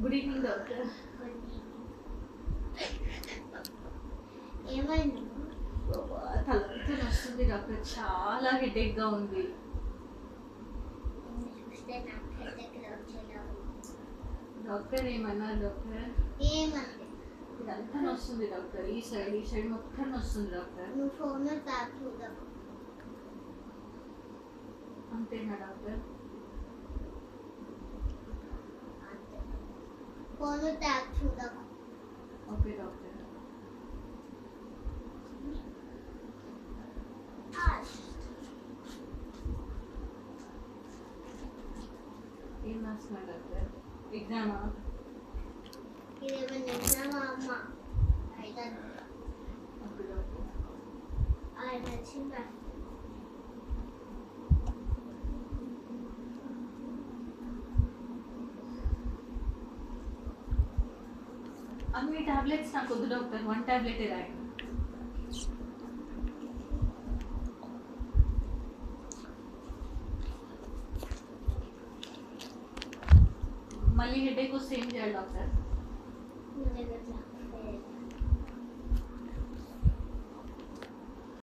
Good evening doctor. ఏమైంది? తలతో వస్తుంది డాక్టర్, చాలా హెడేక్గా ఉంది. చూస్తే నాకు హెడేక్ వచ్చేలా ఉంది. డాక్టర్ ఏమన్నారు డాక్టర్? ఏమంది? ఇదంతా వస్తుంది డాక్టర్, ఈ సైడ్ మొత్తం వస్తుంది డాక్టర్. నువ్వు ఫోన్లో ట్యాప్ చూడకు. అంతేనా డాక్టర్? అంతే, ఫోన్లో ట్యాప్ చూడకు. Okay doctor. ఏం రాస్తున్నా డాక్టర్? ఎగ్జామా? ఇదేమన్నా ఎగ్జామా అమ్మ? అయితే ఓకే డాక్టర్. ఆయన వచ్చిందా? అన్ని టాబ్లెట్స్ నాకు వద్దు డాక్టర్, 1 టాబ్లెటే రాయండి. మళ్ళీ హెడేక్ వస్తే ఏం చేయాలి డాక్టర్? నువ్వు